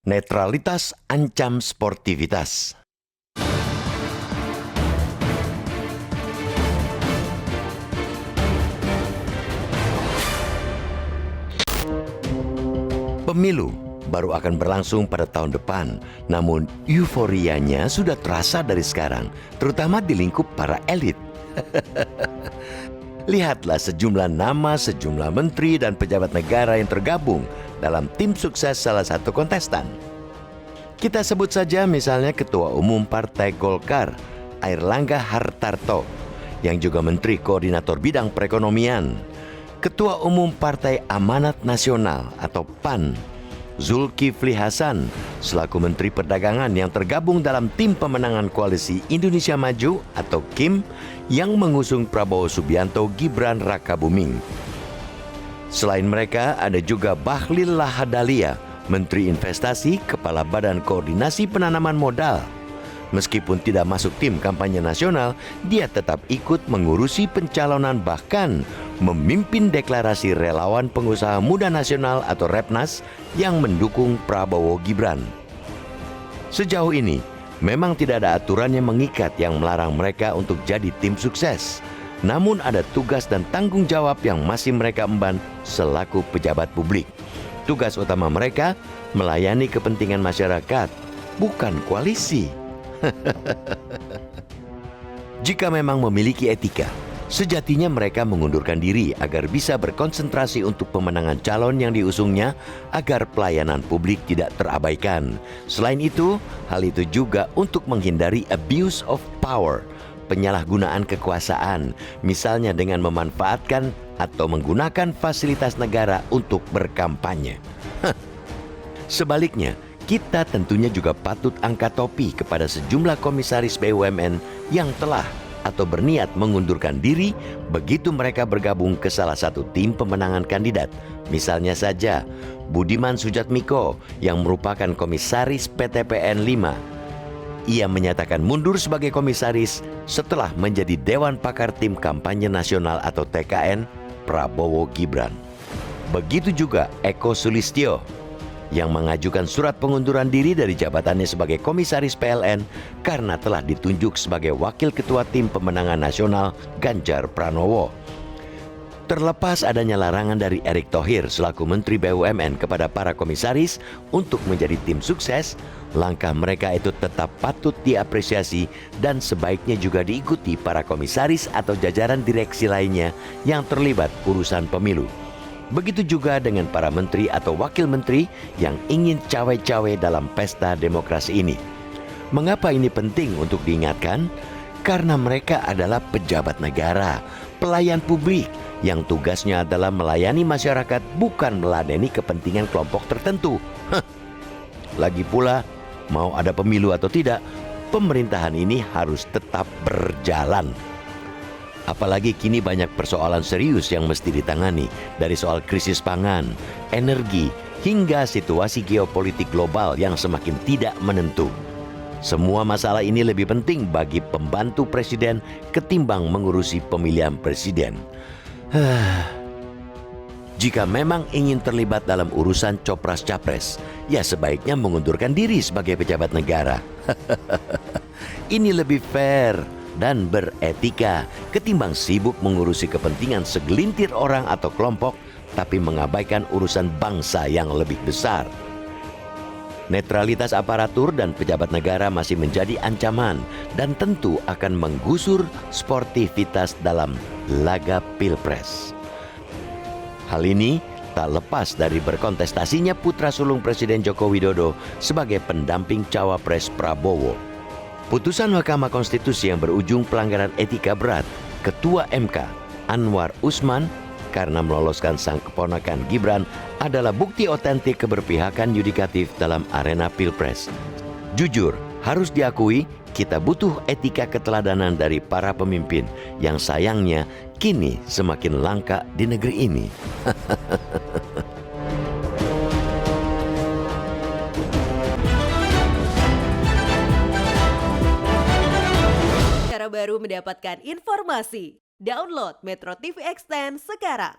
Netralitas ancam sportivitas. Pemilu baru akan berlangsung pada tahun depan, namun euforianya sudah terasa dari sekarang, terutama di lingkup para elit. Lihatlah sejumlah nama, sejumlah menteri dan pejabat negara yang tergabung dalam tim sukses salah satu kontestan. Kita sebut saja misalnya Ketua Umum Partai Golkar, Airlangga Hartarto, yang juga Menteri Koordinator Bidang Perekonomian. Ketua Umum Partai Amanat Nasional atau PAN, Zulkifli Hasan, selaku Menteri Perdagangan yang tergabung dalam tim pemenangan Koalisi Indonesia Maju atau KIM yang mengusung Prabowo Subianto Gibran Rakabuming. Selain mereka, ada juga Bahlil Lahadalia, Menteri Investasi, Kepala Badan Koordinasi Penanaman Modal. Meskipun tidak masuk tim kampanye nasional, dia tetap ikut mengurusi pencalonan, bahkan memimpin deklarasi relawan pengusaha muda nasional atau Repnas yang mendukung Prabowo Gibran. Sejauh ini, memang tidak ada aturan yang mengikat yang melarang mereka untuk jadi tim sukses. Namun ada tugas dan tanggung jawab yang masih mereka emban selaku pejabat publik. Tugas utama mereka melayani kepentingan masyarakat, bukan koalisi. Jika memang memiliki etika, sejatinya mereka mengundurkan diri agar bisa berkonsentrasi untuk pemenangan calon yang diusungnya agar pelayanan publik tidak terabaikan. Selain itu, hal itu juga untuk menghindari abuse of power, penyalahgunaan kekuasaan, misalnya dengan memanfaatkan atau menggunakan fasilitas negara untuk berkampanye. Sebaliknya, kita tentunya juga patut angkat topi kepada sejumlah komisaris BUMN yang telah atau berniat mengundurkan diri begitu mereka bergabung ke salah satu tim pemenangan kandidat. Misalnya saja Budiman Sujatmiko yang merupakan komisaris PTPN 5. Ia menyatakan mundur sebagai komisaris setelah menjadi Dewan Pakar Tim Kampanye Nasional atau TKN Prabowo Gibran. Begitu juga Eko Sulistyo yang mengajukan surat pengunduran diri dari jabatannya sebagai komisaris PLN karena telah ditunjuk sebagai wakil ketua tim pemenangan nasional Ganjar Pranowo. Terlepas adanya larangan dari Erick Thohir selaku Menteri BUMN kepada para komisaris untuk menjadi tim sukses, langkah mereka itu tetap patut diapresiasi dan sebaiknya juga diikuti para komisaris atau jajaran direksi lainnya yang terlibat urusan pemilu. Begitu juga dengan para menteri atau wakil menteri yang ingin cawe-cawe dalam pesta demokrasi ini. Mengapa ini penting untuk diingatkan? Karena mereka adalah pejabat negara, pelayan publik yang tugasnya adalah melayani masyarakat, bukan meladeni kepentingan kelompok tertentu. Lagi pula, mau ada pemilu atau tidak, pemerintahan ini harus tetap berjalan. Apalagi kini banyak persoalan serius yang mesti ditangani, dari soal krisis pangan, energi, hingga situasi geopolitik global yang semakin tidak menentu. Semua masalah ini lebih penting bagi pembantu presiden ketimbang mengurusi pemilihan presiden. Jika memang ingin terlibat dalam urusan copras-capres, ya sebaiknya mengundurkan diri sebagai pejabat negara. Ini lebih fair dan beretika ketimbang sibuk mengurusi kepentingan segelintir orang atau kelompok tapi mengabaikan urusan bangsa yang lebih besar. Netralitas aparatur dan pejabat negara masih menjadi ancaman dan tentu akan menggusur sportivitas dalam laga Pilpres. Hal ini tak lepas dari berkontestasinya putra sulung Presiden Joko Widodo sebagai pendamping cawapres Prabowo. Putusan Mahkamah Konstitusi yang berujung pelanggaran etika berat Ketua MK Anwar Usman karena meloloskan sang keponakan Gibran adalah bukti otentik keberpihakan yudikatif dalam arena Pilpres. Jujur, harus diakui kita butuh etika keteladanan dari para pemimpin yang sayangnya kini semakin langka di negeri ini. Cara baru mendapatkan informasi. Download Metro TV Extend sekarang.